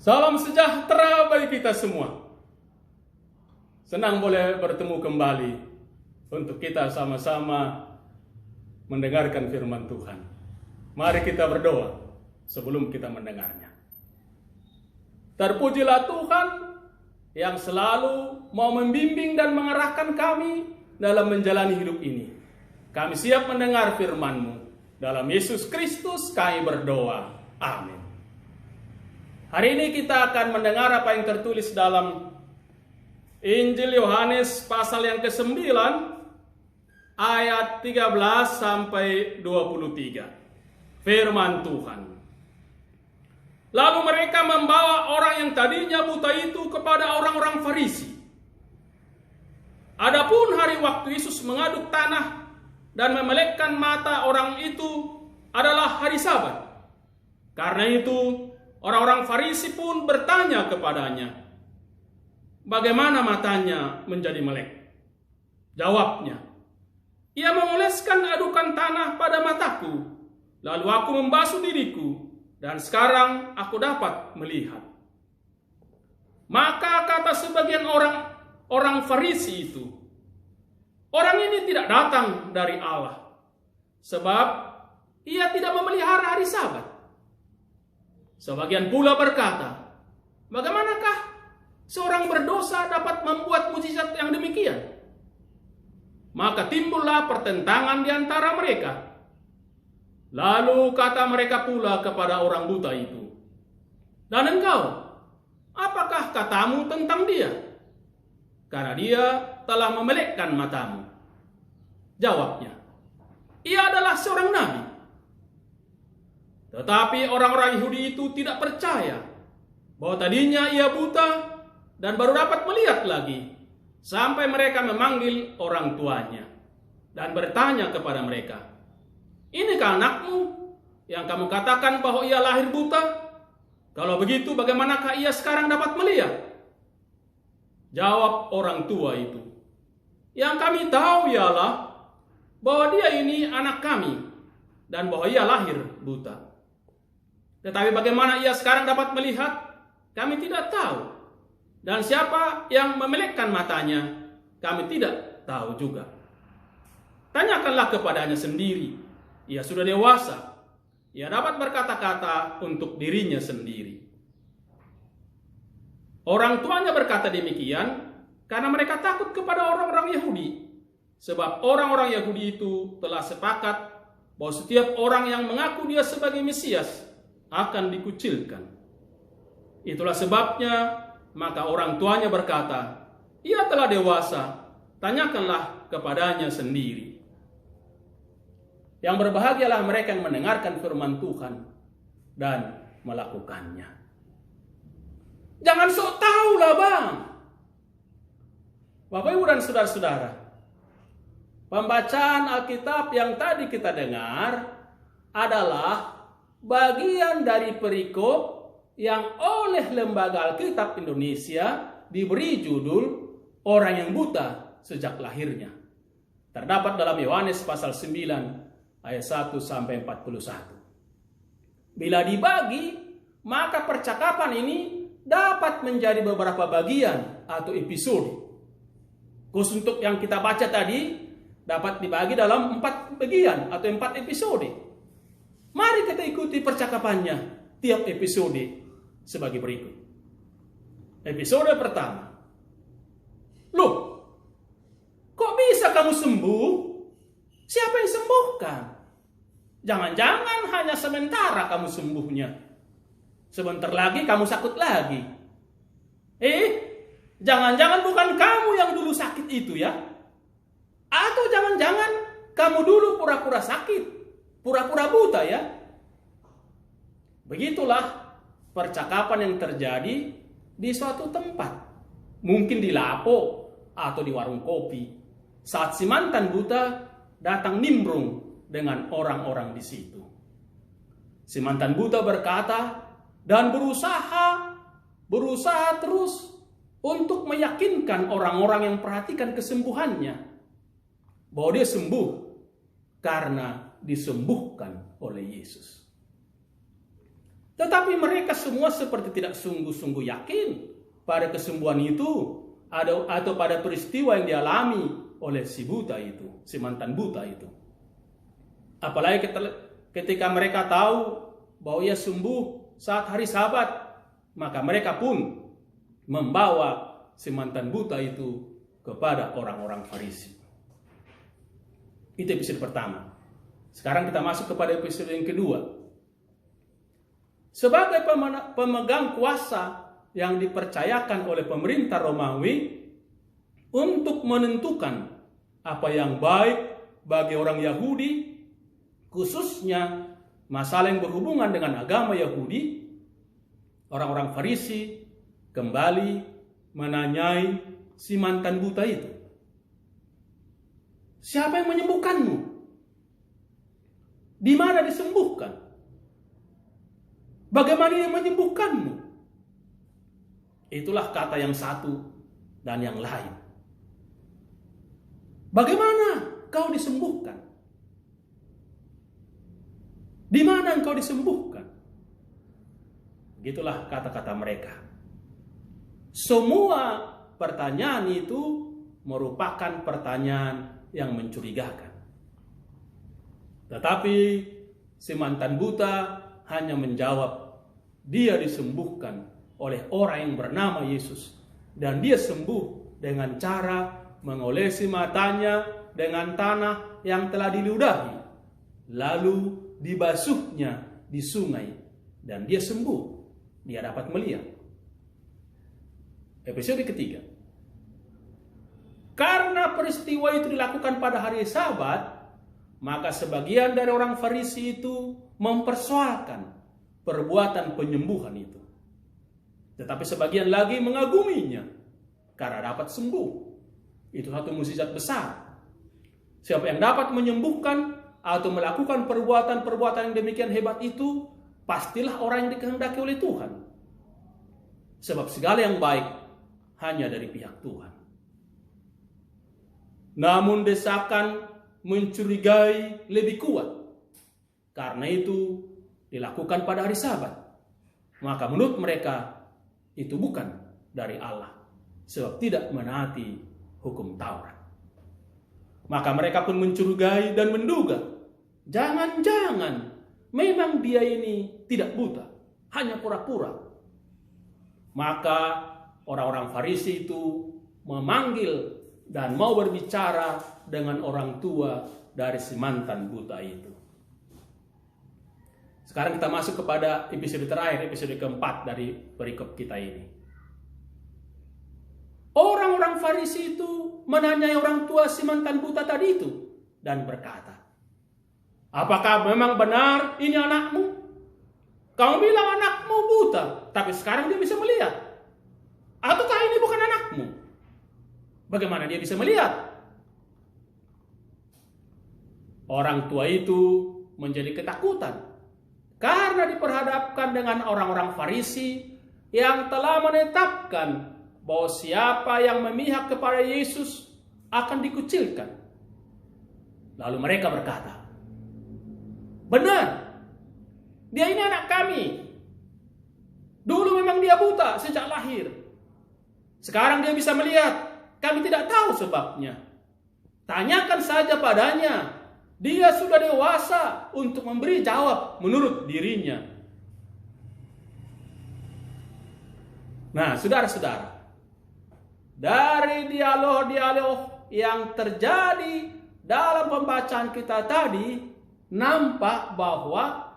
Salam sejahtera bagi kita semua. Senang boleh bertemu kembali untuk kita sama-sama mendengarkan firman Tuhan. Mari kita berdoa sebelum kita mendengarnya. Terpujilah Tuhan yang selalu mau membimbing dan mengarahkan kami dalam menjalani hidup ini. Kami siap mendengar firman-Mu. Dalam Yesus Kristus kami berdoa. Amin. Hari ini kita akan mendengar apa yang tertulis dalam Injil Yohanes pasal yang ke-9 ayat 13 sampai 23. Firman Tuhan. Lalu mereka membawa orang yang tadinya buta itu kepada orang-orang Farisi. Adapun hari waktu Yesus mengaduk tanah dan memelekkan mata orang itu adalah hari Sabat. Karena itu orang-orang Farisi pun bertanya kepadanya, bagaimana matanya menjadi melek? Jawabnya, ia mengoleskan adukan tanah pada mataku, lalu aku membasuh diriku, dan sekarang aku dapat melihat. Maka kata sebagian orang Farisi itu, orang ini tidak datang dari Allah, sebab ia tidak memelihara hari Sabat. Sebagian pula berkata, bagaimanakah seorang berdosa dapat membuat mukjizat yang demikian? Maka timbullah pertentangan di antara mereka. Lalu kata mereka pula kepada orang buta itu, dan engkau, apakah katamu tentang dia? Karena dia telah memelekkan matamu. Jawabnya, ia adalah seorang nabi. Tetapi orang-orang Yahudi itu tidak percaya bahwa tadinya ia buta dan baru dapat melihat lagi, sampai mereka memanggil orang tuanya dan bertanya kepada mereka, inikah anakmu yang kamu katakan bahwa ia lahir buta? Kalau begitu bagaimanakah ia sekarang dapat melihat? Jawab orang tua itu, yang kami tahu ialah bahwa dia ini anak kami dan bahwa ia lahir buta. Tetapi bagaimana ia sekarang dapat melihat, kami tidak tahu. Dan siapa yang memelekkan matanya, kami tidak tahu juga. Tanyakanlah kepadanya sendiri. Ia sudah dewasa. Ia dapat berkata-kata untuk dirinya sendiri. Orang tuanya berkata demikian karena mereka takut kepada orang-orang Yahudi. Sebab orang-orang Yahudi itu telah sepakat bahwa setiap orang yang mengaku dia sebagai Mesias akan dikucilkan. Itulah sebabnya maka orang tuanya berkata, ia telah dewasa, tanyakanlah kepadanya sendiri. Yang berbahagialah mereka yang mendengarkan firman Tuhan dan melakukannya. Jangan sok tahu lah bang. Bapak Ibu dan saudara-saudara, pembacaan Alkitab yang tadi kita dengar adalah bagian dari perikop yang oleh Lembaga Alkitab Indonesia diberi judul Orang yang Buta Sejak Lahirnya. Terdapat dalam Yohanes pasal 9 ayat 1 sampai 41. Bila dibagi, maka percakapan ini dapat menjadi beberapa bagian atau episode. Khusus untuk yang kita baca tadi dapat dibagi dalam 4 bagian atau 4 episode. Mari kita ikuti percakapannya tiap episode sebagai berikut. Episode pertama. Loh, kok bisa kamu sembuh? Siapa yang sembuhkan? Jangan-jangan hanya sementara kamu sembuhnya. Sebentar lagi kamu sakit lagi. Jangan-jangan bukan kamu yang dulu sakit itu ya? Atau jangan-jangan kamu dulu pura-pura sakit? Pura-pura buta ya. Begitulah percakapan yang terjadi di suatu tempat. Mungkin di Lapo atau di warung kopi. Saat si mantan buta datang nimbrung dengan orang-orang di situ. Si mantan buta berkata dan berusaha terus untuk meyakinkan orang-orang yang perhatikan kesembuhannya bahwa dia sembuh karena disembuhkan oleh Yesus. Tetapi mereka semua seperti tidak sungguh-sungguh yakin pada kesembuhan itu atau pada peristiwa yang dialami oleh si buta itu, si mantan buta itu. Apalagi ketika mereka tahu bahwa ia sembuh saat hari Sabat, maka mereka pun membawa si mantan buta itu kepada orang-orang Farisi. Itu episode pertama. Sekarang kita masuk kepada episode yang kedua. Sebagai pemegang kuasa yang dipercayakan oleh pemerintah Romawi untuk menentukan apa yang baik bagi orang Yahudi, khususnya masalah yang berhubungan dengan agama Yahudi, orang-orang Farisi kembali menanyai si mantan buta itu. Siapa yang menyembuhkanmu? Di mana disembuhkan? Bagaimana dia menyembuhkanmu? Itulah kata yang satu dan yang lain. Bagaimana kau disembuhkan? Di mana engkau disembuhkan? Gitulah kata-kata mereka. Semua pertanyaan itu merupakan pertanyaan yang mencurigakan. Tetapi si mantan buta hanya menjawab, dia disembuhkan oleh orang yang bernama Yesus. Dan dia sembuh dengan cara mengolesi matanya dengan tanah yang telah diludahi. Lalu dibasuhnya di sungai. Dan dia sembuh. Dia dapat melihat. Episode ketiga. Karena peristiwa itu dilakukan pada hari Sabat, maka sebagian dari orang Farisi itu mempersoalkan perbuatan penyembuhan itu. Tetapi sebagian lagi mengaguminya karena dapat sembuh. Itu satu mukjizat besar. Siapa yang dapat menyembuhkan atau melakukan perbuatan-perbuatan yang demikian hebat itu, pastilah orang yang dikehendaki oleh Tuhan. Sebab segala yang baik hanya dari pihak Tuhan. Namun desakan mencurigai lebih kuat. Karena itu dilakukan pada hari Sabat. Maka menurut mereka itu bukan dari Allah. Sebab tidak menaati hukum Taurat. Maka mereka pun mencurigai dan menduga. Jangan-jangan memang dia ini tidak buta. Hanya pura-pura. Maka orang-orang Farisi itu memanggil dan mau berbicara dengan orang tua dari si mantan buta itu. Sekarang kita masuk kepada episode terakhir, episode keempat dari perikop kita ini. Orang-orang Farisi itu menanyai orang tua si mantan buta tadi itu dan berkata, apakah memang benar ini anakmu? Kamu bilang anakmu buta, tapi sekarang dia bisa melihat. Ataukah ini bukan anakmu? Bagaimana dia bisa melihat? Orang tua itu menjadi ketakutan karena diperhadapkan dengan orang-orang Farisi yang telah menetapkan bahwa siapa yang memihak kepada Yesus akan dikucilkan. Lalu mereka berkata, benar, dia ini anak kami. Dulu memang dia buta sejak lahir. Sekarang dia bisa melihat. Kami tidak tahu sebabnya. Tanyakan saja padanya. Dia sudah dewasa untuk memberi jawab menurut dirinya. Nah, saudara-saudara, dari dialog-dialog yang terjadi dalam pembacaan kita tadi, nampak bahwa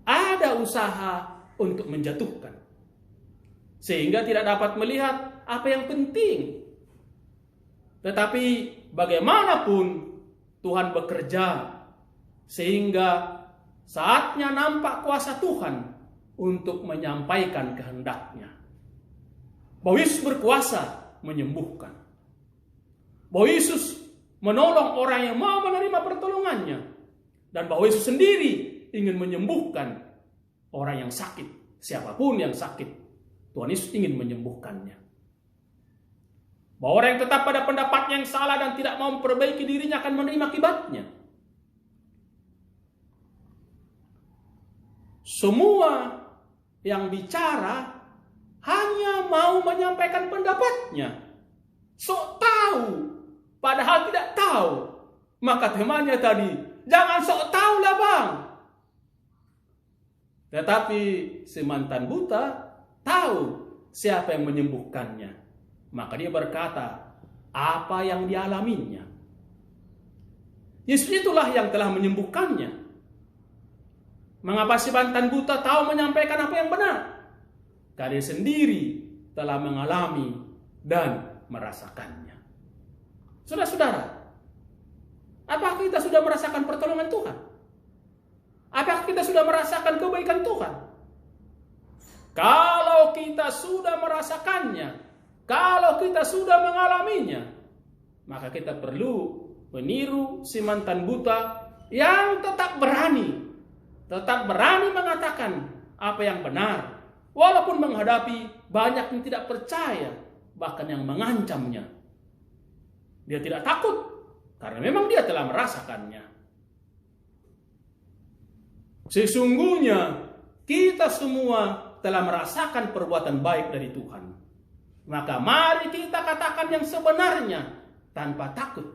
ada usaha untuk menjatuhkan. Sehingga tidak dapat melihat apa yang penting. Tetapi bagaimanapun Tuhan bekerja sehingga saatnya nampak kuasa Tuhan untuk menyampaikan kehendaknya. Bahwa Yesus berkuasa menyembuhkan. Bahwa Yesus menolong orang yang mau menerima pertolongannya. Dan bahwa Yesus sendiri ingin menyembuhkan orang yang sakit. Siapapun yang sakit, Tuhan Yesus ingin menyembuhkannya. Bahwa orang yang tetap pada pendapatnya yang salah dan tidak mau memperbaiki dirinya akan menerima akibatnya. semua yang bicara hanya mau menyampaikan pendapatnya. Sok tahu, padahal tidak tahu. Maka temannya tadi, jangan sok tahu lah bang. Tetapi si mantan buta tahu siapa yang menyembuhkannya. Maka dia berkata, apa yang dialaminya. Yesus itulah yang telah menyembuhkannya. Mengapa si mantan buta tahu menyampaikan apa yang benar? Karena dia sendiri telah mengalami dan merasakannya. Saudara-saudara, apakah kita sudah merasakan pertolongan Tuhan? Apakah kita sudah merasakan kebaikan Tuhan? Kalau kita sudah merasakannya, kalau kita sudah mengalaminya, maka kita perlu meniru si mantan buta yang tetap berani mengatakan apa yang benar, walaupun menghadapi banyak yang tidak percaya, bahkan yang mengancamnya. Dia tidak takut, karena memang dia telah merasakannya. Sesungguhnya kita semua telah merasakan perbuatan baik dari Tuhan. Maka mari kita katakan yang sebenarnya tanpa takut.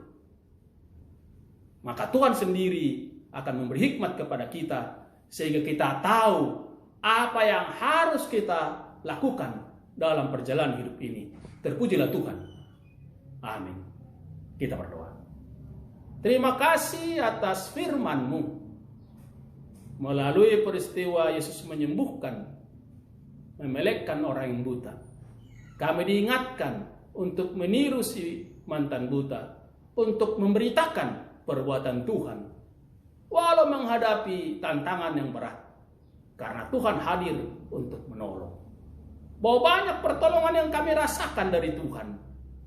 Maka Tuhan sendiri akan memberi hikmat kepada kita, sehingga kita tahu apa yang harus kita lakukan dalam perjalanan hidup ini. Terpujilah Tuhan. Amin. Kita berdoa. Terima kasih atas firman-Mu. Melalui peristiwa Yesus menyembuhkan, memelekkan orang yang buta, kami diingatkan untuk meniru si mantan buta, untuk memberitakan perbuatan Tuhan, walau menghadapi tantangan yang berat, karena Tuhan hadir untuk menolong. Bahwa banyak pertolongan yang kami rasakan dari Tuhan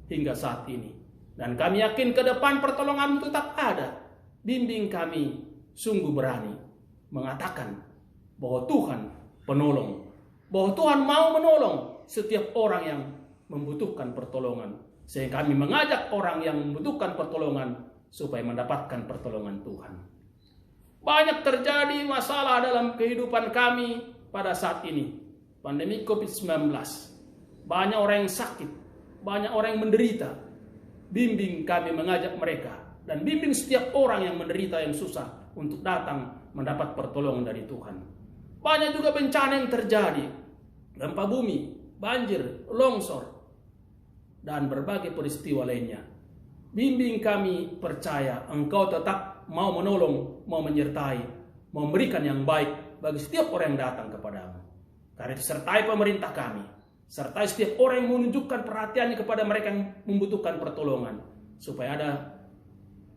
hingga saat ini, dan kami yakin ke depan pertolongan tetap ada. Bimbing kami sungguh berani mengatakan bahwa Tuhan penolong, bahwa Tuhan mau menolong setiap orang yang membutuhkan pertolongan, sehingga kami mengajak orang yang membutuhkan pertolongan supaya mendapatkan pertolongan Tuhan. Banyak terjadi masalah dalam kehidupan kami pada saat ini. Pandemi COVID-19. Banyak orang yang sakit, banyak orang yang menderita. Bimbing kami mengajak mereka, dan bimbing setiap orang yang menderita, yang susah, untuk datang mendapat pertolongan dari Tuhan. Banyak juga bencana yang terjadi. Gempa bumi, banjir, longsor, dan berbagai peristiwa lainnya. Bimbing kami percaya Engkau tetap mau menolong, mau menyertai, memberikan yang baik bagi setiap orang yang datang kepadamu. Karena itu sertai pemerintah kami, sertai setiap orang yang menunjukkan perhatiannya kepada mereka yang membutuhkan pertolongan, supaya ada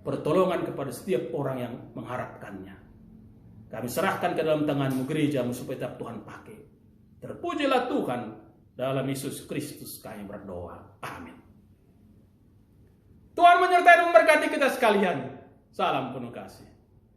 pertolongan kepada setiap orang yang mengharapkannya. Kami serahkan ke dalam tangan-Mu gereja-Mu supaya tetap Tuhan pakai. Terpujilah Tuhan. Dalam Yesus Kristus kami berdoa. Amin. Tuhan menyertai dan memberkati kita sekalian. Salam penuh kasih.